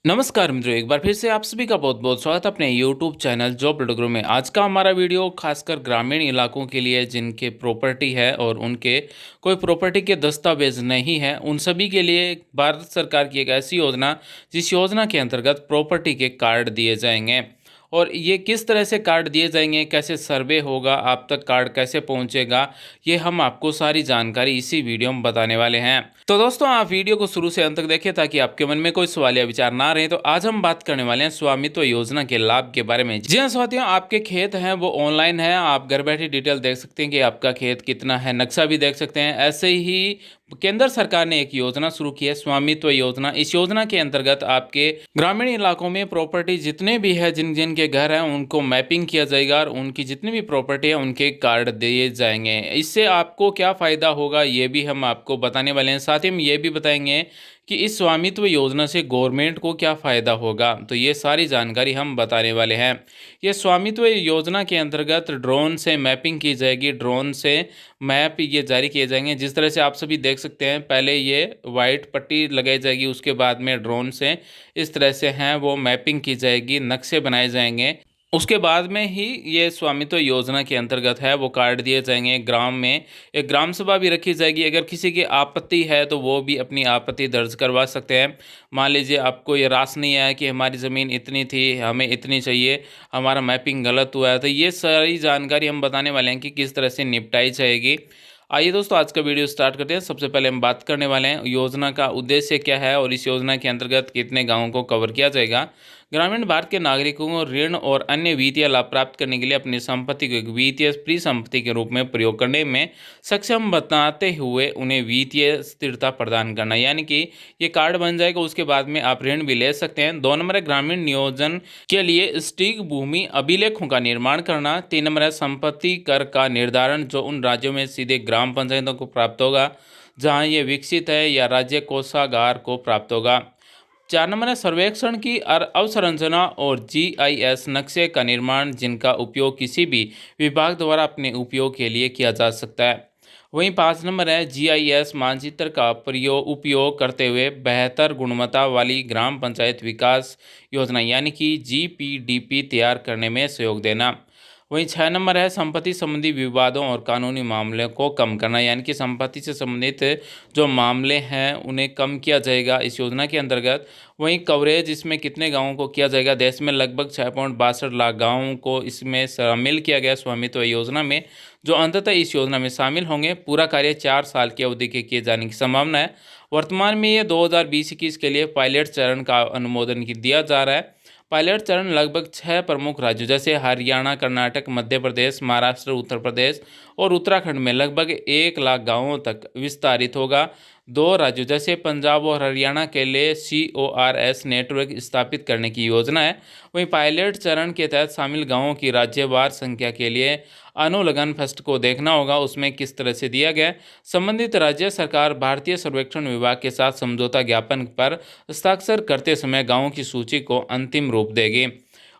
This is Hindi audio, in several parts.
नमस्कार मित्रों, एक बार फिर से आप सभी का बहुत बहुत स्वागत है अपने YouTube चैनल जॉब गुरु में। आज का हमारा वीडियो खासकर ग्रामीण इलाकों के लिए जिनके प्रॉपर्टी है और उनके कोई प्रॉपर्टी के दस्तावेज नहीं है, उन सभी के लिए भारत सरकार की एक ऐसी योजना जिस योजना के अंतर्गत प्रॉपर्टी के कार्ड दिए जाएंगे। और ये किस तरह से कार्ड दिए जाएंगे, कैसे सर्वे होगा, आप तक कार्ड कैसे पहुंचेगा, ये हम आपको सारी जानकारी इसी वीडियो में बताने वाले हैं। तो दोस्तों, आप वीडियो को शुरू से अंत तक देखें ताकि आपके मन में कोई सवाल या विचार ना रहे। तो आज हम बात करने वाले हैं स्वामित्व योजना के लाभ के बारे में। जी हाँ साथियों, आपके खेत हैं वो ऑनलाइन है, आप घर बैठे डिटेल देख सकते हैं कि आपका खेत कितना है, नक्शा भी देख सकते हैं। ऐसे ही केंद्र सरकार ने एक योजना शुरू की है, स्वामित्व योजना। इस योजना के अंतर्गत आपके ग्रामीण इलाकों में प्रॉपर्टी जितने भी है, जिन जिन के घर हैं, उनको मैपिंग किया जाएगा और उनकी जितनी भी प्रॉपर्टी है उनके कार्ड दिए जाएंगे। इससे आपको क्या फ़ायदा होगा ये भी हम आपको बताने वाले हैं। साथ ही हम ये भी बताएंगे कि इस स्वामित्व योजना से गवर्नमेंट को क्या फ़ायदा होगा, तो ये सारी जानकारी हम बताने वाले हैं। ये स्वामित्व योजना के अंतर्गत ड्रोन से मैपिंग की जाएगी, ड्रोन से मैप ये जारी किए जाएंगे। जिस तरह से आप सभी देख सकते हैं, पहले ये वाइट पट्टी लगाई जाएगी, उसके बाद में ड्रोन से इस तरह से हैं वो मैपिंग की जाएगी, नक्शे बनाए जाएंगे। उसके बाद में ही ये स्वामित्व योजना के अंतर्गत है वो कार्ड दिए जाएंगे। ग्राम में एक ग्राम सभा भी रखी जाएगी। अगर किसी की आपत्ति है तो वो भी अपनी आपत्ति दर्ज करवा सकते हैं। मान लीजिए आपको ये रास नहीं आया कि हमारी ज़मीन इतनी थी, हमें इतनी चाहिए, हमारा मैपिंग गलत हुआ है, तो ये सारी जानकारी हम बताने वाले हैं कि किस तरह से निपटाई जाएगी। आइए दोस्तों, आज का वीडियो स्टार्ट करते हैं। सबसे पहले हम बात करने वाले हैं योजना का उद्देश्य क्या है और इस योजना के अंतर्गत कितने गांवों को कवर किया जाएगा। ग्रामीण भारत के नागरिकों को ऋण और अन्य वित्तीय लाभ प्राप्त करने के लिए अपनी संपत्ति को एक वित्तीय परिसंपत्ति के रूप में प्रयोग करने में सक्षम बताते हुए उन्हें वित्तीय स्थिरता प्रदान करना, यानी कि ये कार्ड बन जाएगा, उसके बाद में आप ऋण भी ले सकते हैं। 2 नंबर है ग्रामीण नियोजन के लिए सटीक भूमि अभिलेखों का निर्माण करना। 3 नंबर है संपत्ति कर का निर्धारण, जो उन राज्यों में सीधे ग्राम पंचायतों को प्राप्त होगा जहां ये विकसित है या राज्य कोषागार को प्राप्त होगा। 4 नंबर है सर्वेक्षण की अवसंरचना और जीआईएस नक्शे का निर्माण, जिनका उपयोग किसी भी विभाग द्वारा अपने उपयोग के लिए किया जा सकता है। वहीं 5 नंबर है जीआईएस मानचित्र का उपयोग करते हुए बेहतर गुणवत्ता वाली ग्राम पंचायत विकास योजना यानी कि जीपीडीपी तैयार करने में सहयोग देना। वहीं 6 नंबर है संपत्ति संबंधी विवादों और कानूनी मामलों को कम करना, यानी कि संपत्ति से संबंधित जो मामले हैं उन्हें कम किया जाएगा इस योजना के अंतर्गत। वहीं कवरेज इसमें कितने गांवों को किया जाएगा, देश में लगभग 6.62 लाख गांवों को इसमें शामिल किया गया स्वामित्व योजना में, जो अंततः इस योजना में शामिल होंगे। पूरा कार्य 4 साल की अवधि के किए जाने की संभावना है। वर्तमान में ये 2020-21 के लिए पायलट चरण का अनुमोदन दिया जा रहा है। पायलट चरण लगभग 6 प्रमुख राज्यों जैसे हरियाणा, कर्नाटक, मध्य प्रदेश, महाराष्ट्र, उत्तर प्रदेश और उत्तराखंड में लगभग 1 लाख गांवों तक विस्तारित होगा। 2 राज्यों जैसे पंजाब और हरियाणा के लिए CORS नेटवर्क स्थापित करने की योजना है। वहीं पायलट चरण के तहत शामिल गांवों की राज्यवार संख्या के लिए अनुलग्न फस्ट को देखना होगा, उसमें किस तरह से दिया गया। संबंधित राज्य सरकार भारतीय सर्वेक्षण विभाग के साथ समझौता ज्ञापन पर हस्ताक्षर करते समय गांवों की सूची को अंतिम रूप देगी।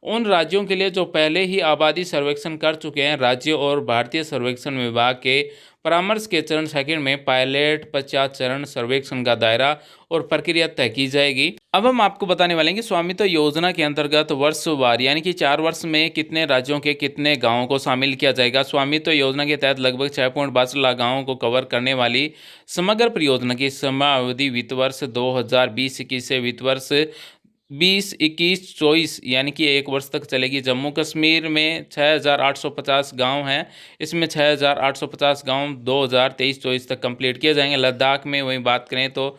उन राज्यों के लिए जो पहले ही आबादी सर्वेक्षण कर चुके हैं, राज्य और भारतीय सर्वेक्षण विभाग के परामर्श के चरण सेकंड में पायलट 50 चरण सर्वेक्षण का दायरा और प्रक्रिया तय की जाएगी। अब हम आपको बताने वाले हैं कि स्वामित्व योजना के अंतर्गत वर्षवार यानी कि 4 वर्ष में कितने राज्यों के कितने गांवों को शामिल किया जाएगा। स्वामित्व योजना के तहत लगभग 6.62 लाख गांवों को कवर करने वाली समग्र परियोजना की समयावधि वित्त वर्ष 2020-21 से वित्त वर्ष 2021-24 यानी कि 1 वर्ष तक चलेगी। जम्मू कश्मीर में 6,850 गांव हैं, इसमें 6,850 गांव 2023-24 तक कंप्लीट किए जाएंगे। लद्दाख में वहीं बात करें तो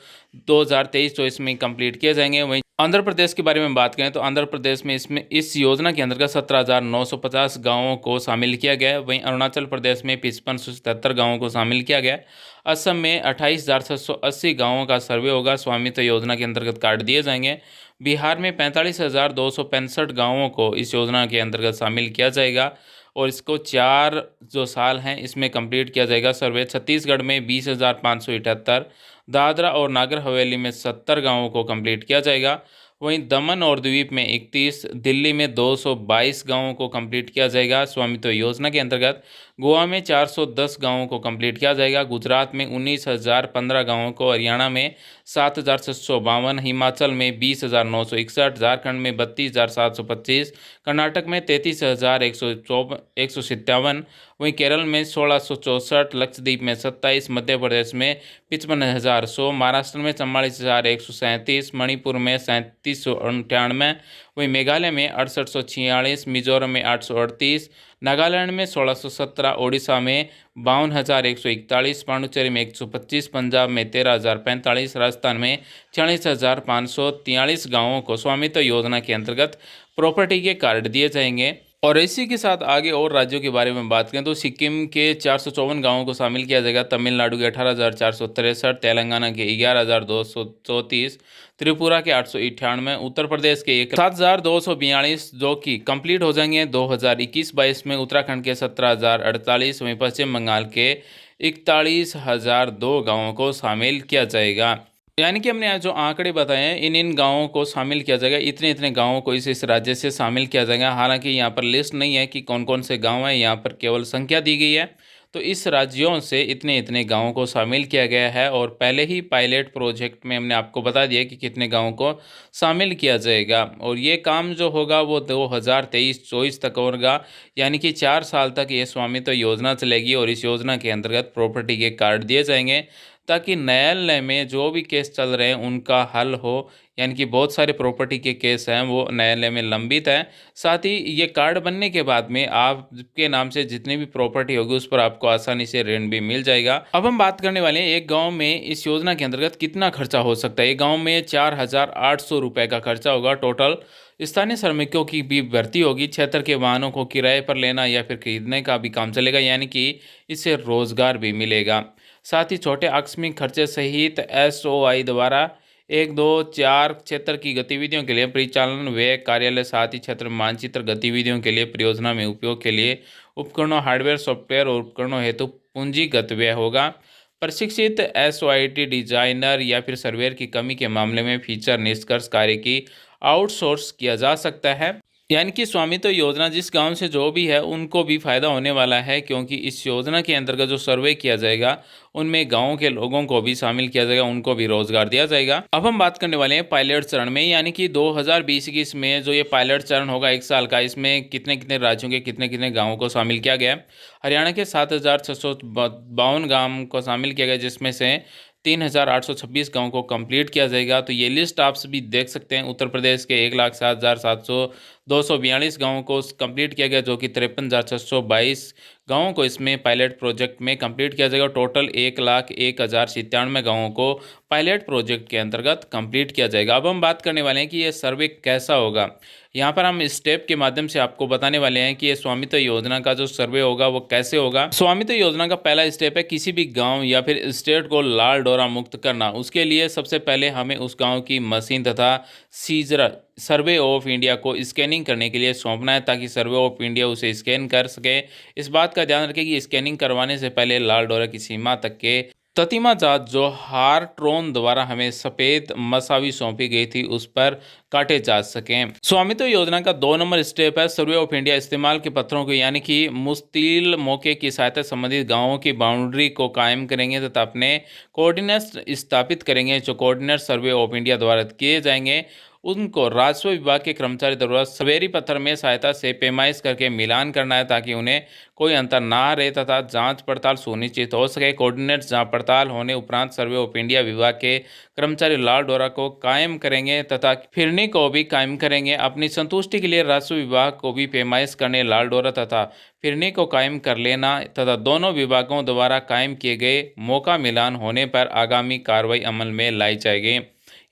2023-24 में कंप्लीट किए जाएंगे। वहीं आंध्र प्रदेश के बारे में बात करें तो आंध्र प्रदेश में इसमें इस योजना के अंतर्गत 17,950 गांवों को शामिल किया गया है। वहीं अरुणाचल प्रदेश में 5577 गांवों को शामिल किया गया है। असम में 28,780 गांवों का सर्वे होगा, स्वामित्व योजना के अंतर्गत कार्ड दिए जाएंगे। बिहार में 45,265 गांवों को इस योजना के अंतर्गत शामिल किया जाएगा और इसको 4 जो साल हैं इसमें कंप्लीट किया जाएगा सर्वे। छत्तीसगढ़ में 20,578, दादरा और नागर हवेली में 70 गांवों को कंप्लीट किया जाएगा। वहीं दमन और द्वीप में 31, दिल्ली में 222 गांवों को कंप्लीट किया जाएगा स्वामित्व योजना के अंतर्गत। गोवा में 410 गांवों को कंप्लीट किया जाएगा, गुजरात में 19,015 गांवों को, हरियाणा में 7,752, हिमाचल में 20,961, झारखंड में 32,725, कर्नाटक में 33,157, वहीं केरल में 1,664, लक्षद्वीप में 27, मध्य प्रदेश में 55,100, महाराष्ट्र में 44,137, मणिपुर में 3,798, वहीं मेघालय में 6,846, मिजोरम में 838, नागालैंड में 1,617, ओडिशा में 52,141, पांडुचेरी में 125, पंजाब में 13,045, राजस्थान में 46,543 गांवों को स्वामित्व योजना के अंतर्गत प्रॉपर्टी के कार्ड दिए जाएंगे। और इसी के साथ आगे और राज्यों के बारे में बात करें तो सिक्किम के 454 गांवों को शामिल किया जाएगा, तमिलनाडु के 18,463, तेलंगाना के 11,234, त्रिपुरा के 898, उत्तर प्रदेश के 7,242 जो कि कंप्लीट हो जाएंगे 2021-22 में, उत्तराखंड के 17,048, वहीं पश्चिम बंगाल के 41,002 गाँवों को शामिल किया जाएगा। यानी कि हमने आज जो आंकड़े बताए हैं इन गांवों को शामिल किया जाएगा, इतने इतने गांवों को इस राज्य से शामिल किया जाएगा। हालांकि यहाँ पर लिस्ट नहीं है कि कौन कौन से गांव हैं, यहाँ पर केवल संख्या दी गई है। तो इस राज्यों से इतने इतने गांवों को शामिल किया गया है और पहले ही पायलट प्रोजेक्ट में हमने आपको बता दिया कि कितने गाँवों को शामिल किया जाएगा। और ये काम जो होगा वो 2023-24 तक होगा, यानी कि 4 साल तक ये स्वामित्व योजना चलेगी और इस योजना के अंतर्गत प्रॉपर्टी के कार्ड दिए जाएंगे ताकि न्यायालय में जो भी केस चल रहे हैं उनका हल हो। यानी कि बहुत सारे प्रॉपर्टी के केस हैं वो न्यायालय में लंबित हैं। साथ ही ये कार्ड बनने के बाद में आपके नाम से जितनी भी प्रॉपर्टी होगी उस पर आपको आसानी से ऋण भी मिल जाएगा। अब हम बात करने वाले हैं एक गांव में इस योजना के अंतर्गत कितना खर्चा हो सकता है। एक गाँव में 4,800 रुपये का खर्चा होगा टोटल। स्थानीय श्रमिकों की भी भर्ती होगी, क्षेत्र के वाहनों को किराए पर लेना या फिर खरीदने का भी काम चलेगा, यानी कि इससे रोजगार भी मिलेगा। साथ ही छोटे आकस्मिक खर्चे सहित एसओआई द्वारा 1, 2, 4 क्षेत्र की गतिविधियों के लिए परिचालन व्यय, कार्यालय, साथ ही क्षेत्र मानचित्र गतिविधियों के लिए परियोजना में उपयोग के लिए उपकरणों, हार्डवेयर, सॉफ्टवेयर और उपकरणों हेतु पूंजीगत व्यय होगा। प्रशिक्षित एसओआईटी डिजाइनर या फिर सर्वेयर की कमी के मामले में फीचर निष्कर्ष कार्य की आउटसोर्स किया जा सकता है। यानी कि स्वामित्व योजना जिस गांव से जो भी है उनको भी फायदा होने वाला है, क्योंकि इस योजना के अंतर्गत जो सर्वे किया जाएगा उनमें गांव के लोगों को भी शामिल किया जाएगा, उनको भी रोजगार दिया जाएगा। अब हम बात करने वाले हैं पायलट चरण में, यानी कि 2020-21 में जो ये पायलट चरण होगा 1 साल का, इसमें कितने कितने राज्यों के कितने कितने गाँवों को शामिल किया गया है। हरियाणा के 7,652 गाँव को शामिल किया गया, जिसमें से 3,826 गाँव को कंप्लीट किया जाएगा। तो ये लिस्ट आप सभी देख सकते हैं। उत्तर प्रदेश के 1,07,242 गाँवों को कंप्लीट किया गया, जो कि 53,622 गाँवों को इसमें पायलट प्रोजेक्ट में कंप्लीट किया जाएगा। टोटल 1,01,097 गाँवों को पायलट प्रोजेक्ट के अंतर्गत कंप्लीट किया जाएगा। अब हम बात करने वाले हैं कि ये सर्वे कैसा होगा। यहाँ पर हम स्टेप के माध्यम से आपको बताने वाले हैं कि ये स्वामित्व योजना का जो सर्वे होगा वो कैसे होगा। स्वामित्व योजना का पहला स्टेप है किसी भी गांव या फिर स्टेट को लाल डोरा मुक्त करना। उसके लिए सबसे पहले हमें उस गांव की मशीन तथा सीजर सर्वे ऑफ इंडिया को स्कैनिंग करने के लिए सौंपना है, ताकि सर्वे ऑफ इंडिया उसे स्कैन कर सके। इस बात का ध्यान रखें कि स्कैनिंग करवाने से पहले लाल डोरा की सीमा तक के ततीमा जात जो हार्ट्रोन द्वारा हमें सफ़ेद मसावी सौंपी गई थी उस पर काटे जा सकें। स्वामित्व योजना का 2 नंबर स्टेप है सर्वे ऑफ इंडिया इस्तेमाल के पत्थरों को, यानी कि मुस्तिल मौके की सहायता संबंधित गांवों की बाउंड्री को कायम करेंगे तथा अपने कोऑर्डिनेट्स स्थापित करेंगे। जो कोऑर्डिनेट सर्वे ऑफ इंडिया द्वारा किए जाएंगे उनको राजस्व विभाग के कर्मचारी द्वारा सवेरी पत्थर में सहायता से पैमाइश करके मिलान करना है, ताकि उन्हें कोई अंतर ना रहे तथा जांच पड़ताल सुनिश्चित हो सके। कोऑर्डिनेट्स जांच पड़ताल होने उपरांत सर्वे ऑफ इंडिया विभाग के कर्मचारी लाल डोरा को कायम करेंगे तथा फिरनी को भी कायम करेंगे। अपनी संतुष्टि के लिए राजस्व विभाग को भी पैमाइश करने, लाल डोरा तथा फिरनी को कायम कर लेना तथा दोनों विभागों द्वारा कायम किए गए मौका मिलान होने पर आगामी कार्रवाई अमल में लाई जाएगी।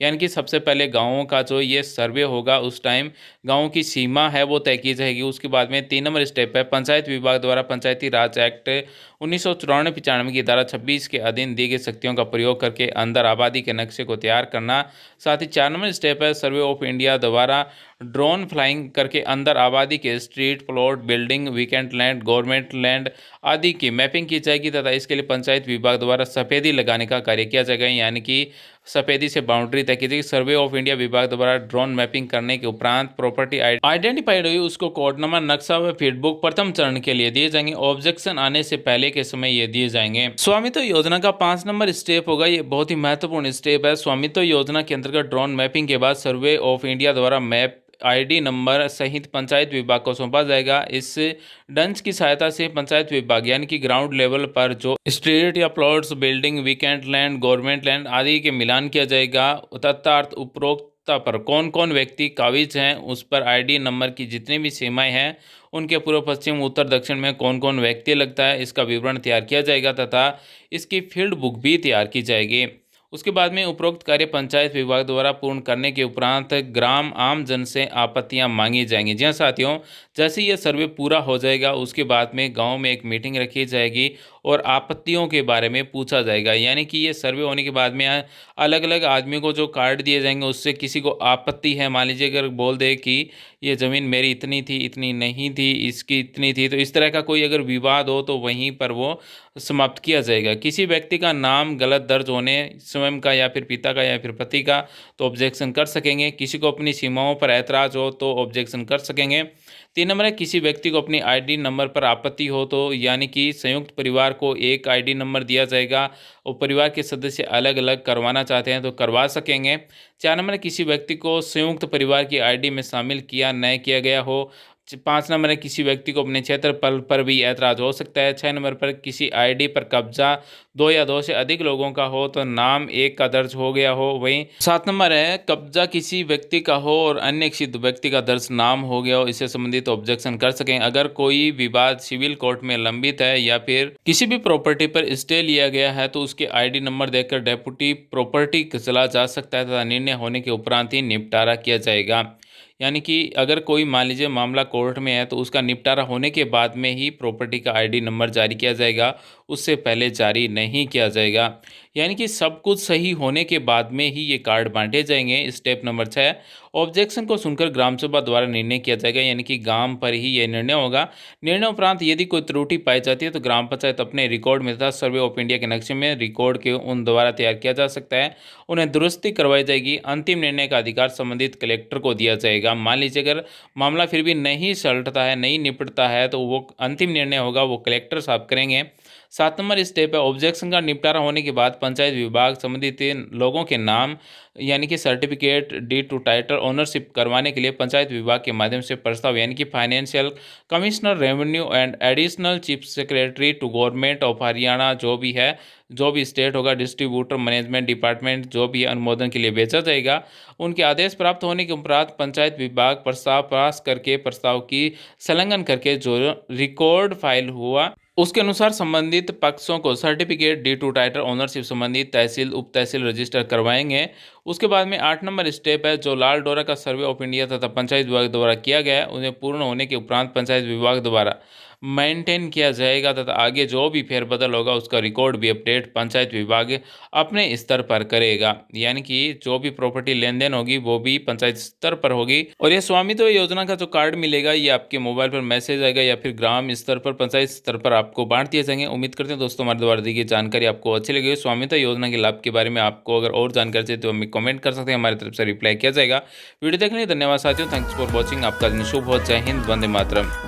यानी कि सबसे पहले गाँवों का जो ये सर्वे होगा उस टाइम गाँव की सीमा है वो तय की जाएगी। उसके बाद में 3 नंबर स्टेप है पंचायत विभाग द्वारा पंचायती राज एक्ट 1994-95 की धारा 26 के अधीन दी गई शक्तियों का प्रयोग करके अंदर आबादी के नक्शे को तैयार करना। साथ ही 4 नंबर स्टेप है सर्वे ऑफ इंडिया द्वारा ड्रोन फ्लाइंग करके अंदर आबादी के street, plot, building, weekend land, government land आदि की मैपिंग की जाएगी तथा इसके लिए पंचायत विभाग द्वारा सफेदी लगाने का कार्य किया जाएगा। यानी कि सफेदी से बाउंड्री तय की जाएगी। सर्वे ऑफ इंडिया विभाग द्वारा ड्रोन मैपिंग करने के उपरांत प्रॉपर्टी आइडेंटिफाइड हुई, उसको कोड नंबर, नक्शा व फीडबुक प्रथम चरण के लिए दिए जाएंगे। ऑब्जेक्शन आने से पहले के समय ये दिए जाएंगे। स्वामित्व योजना का 5 नंबर स्टेप होगा, ये बहुत ही महत्वपूर्ण स्टेप है। स्वामित्व योजना के अंतर्गत ड्रोन मैपिंग के बाद सर्वे ऑफ इंडिया द्वारा मैप आईडी नंबर सहित पंचायत विभाग को सौंपा जाएगा। इस डंच की सहायता से पंचायत विभाग यानी कि ग्राउंड लेवल पर जो स्ट्रीट या plots, building, weekend land, government land आदि के मिलान किया जाएगा। तथार्थ उपरोक्ता पर कौन कौन व्यक्ति काबिज हैं, उस पर आईडी नंबर की जितनी भी सीमाएं हैं, उनके पूर्व, पश्चिम, उत्तर, दक्षिण में कौन कौन व्यक्ति लगता है, इसका विवरण तैयार किया जाएगा तथा इसकी फील्ड बुक भी तैयार की जाएगी। उसके बाद में उपरोक्त कार्य पंचायत विभाग द्वारा पूर्ण करने के उपरांत ग्राम आम जन से आपत्तियां मांगी जाएंगी। जी हाँ साथियों, जैसे ये सर्वे पूरा हो जाएगा उसके बाद में गांव में एक मीटिंग रखी जाएगी और आपत्तियों के बारे में पूछा जाएगा। यानी कि ये सर्वे होने के बाद में अलग अलग आदमियों को जो कार्ड दिए जाएंगे, उससे किसी को आपत्ति है, मान लीजिए अगर बोल दे कि ये ज़मीन मेरी इतनी थी, इतनी नहीं थी, इसकी इतनी थी, तो इस तरह का कोई अगर विवाद हो तो वहीं पर वो समाप्त किया जाएगा। किसी व्यक्ति का नाम गलत दर्ज होने, स्वयं का या फिर पिता का या फिर पति का, तो ऑब्जेक्शन कर सकेंगे। किसी को अपनी सीमाओं पर ऐतराज़ हो तो ऑब्जेक्शन कर सकेंगे। 3 नंबर है, किसी व्यक्ति को अपनी आईडी नंबर पर आपत्ति हो तो यानी कि संयुक्त परिवार को एक आईडी नंबर दिया जाएगा और परिवार के सदस्य अलग अलग करवाना चाहते हैं तो करवा सकेंगे। 4 नंबर है, किसी व्यक्ति को संयुक्त परिवार की आईडी में शामिल किया न किया गया हो। 5 नंबर है, किसी व्यक्ति को अपने क्षेत्र पर भी ऐतराज़ हो सकता है। 6 नंबर पर, किसी आईडी पर कब्जा 2 या 2 से अधिक लोगों का हो तो नाम एक का दर्ज हो गया हो। वहीं 7 नंबर है, कब्जा किसी व्यक्ति का हो और अन्य किसी व्यक्ति का दर्ज नाम हो गया हो, इससे संबंधित ऑब्जेक्शन कर सकें। अगर कोई विवाद सिविल कोर्ट में लंबित है या फिर किसी भी प्रॉपर्टी पर स्टे लिया गया है तो उसके आईडी नंबर देखकर डेप्यूटी प्रॉपर्टी चला जा सकता है तथा निर्णय होने के उपरांत ही निपटारा किया जाएगा। यानी कि अगर कोई मान लीजिए मामला कोर्ट में है तो उसका निपटारा होने के बाद में ही प्रॉपर्टी का आईडी नंबर जारी किया जाएगा, उससे पहले जारी नहीं किया जाएगा। यानी कि सब कुछ सही होने के बाद में ही ये कार्ड बांटे जाएंगे। स्टेप नंबर 6, ऑब्जेक्शन को सुनकर ग्राम सभा द्वारा निर्णय किया जाएगा, यानी कि गांव पर ही ये निर्णय होगा। निर्णय उपरांत यदि कोई त्रुटि पाई जाती है तो ग्राम पंचायत अपने रिकॉर्ड में तथा सर्वे ऑफ इंडिया के नक्शे में रिकॉर्ड के उन द्वारा तैयार किया जा सकता है, उन्हें दुरुस्ती करवाई जाएगी। अंतिम निर्णय का अधिकार संबंधित कलेक्टर को दिया जाएगा। मान लीजिए अगर मामला फिर भी नहीं सलटता है, नहीं निपटता है, तो वो अंतिम निर्णय होगा वो कलेक्टर साहब करेंगे। 7 नंबर स्टेप है, ऑब्जेक्शन का निपटारा होने के बाद पंचायत विभाग संबंधित लोगों के नाम यानी कि certificate, deed to title ownership करवाने के लिए पंचायत विभाग के माध्यम से प्रस्ताव यानी कि financial commissioner, revenue and additional chief secretary to government of Haryana, जो भी है, जो भी स्टेट होगा, डिस्ट्रीब्यूटर मैनेजमेंट डिपार्टमेंट, जो भी अनुमोदन के लिए भेजा जाएगा। उनके आदेश प्राप्त होने के उपरांत पंचायत विभाग प्रस्ताव पास करके प्रस्ताव की संलग्न करके जो रिकॉर्ड फाइल हुआ उसके अनुसार संबंधित पक्षों को certificate, deed to title ownership संबंधित तहसील, उप तहसील रजिस्टर करवाएंगे। उसके बाद में 8 नंबर स्टेप है, जो लाल डोरा का सर्वे ऑफ इंडिया तथा पंचायत विभाग द्वारा किया गया है उन्हें पूर्ण होने के उपरांत पंचायत विभाग द्वारा मेंटेन किया जाएगा तथा आगे जो भी फेरबदल होगा उसका रिकॉर्ड भी अपडेट पंचायत विभाग अपने स्तर पर करेगा। यानी कि जो भी प्रॉपर्टी लेन देन होगी वो भी पंचायत स्तर पर होगी। और ये स्वामित्व योजना का जो कार्ड मिलेगा ये आपके मोबाइल पर मैसेज आएगा या फिर ग्राम स्तर पर, पंचायत स्तर पर आपको बांट दिए जाएंगे। उम्मीद करते हैं दोस्तों हमारे द्वारा दी गई जानकारी आपको अच्छी लगी। स्वामित्व योजना के लाभ के बारे में आपको अगर और जानकारी चाहिए तो हमें कमेंट कर सकते हैं, हमारी तरफ से रिप्लाई किया जाएगा। वीडियो देखने के लिए धन्यवाद साथियों, थैंक्स फॉर वॉचिंग। आपका दिन शुभ हो। जय हिंद, वंदे मातरम।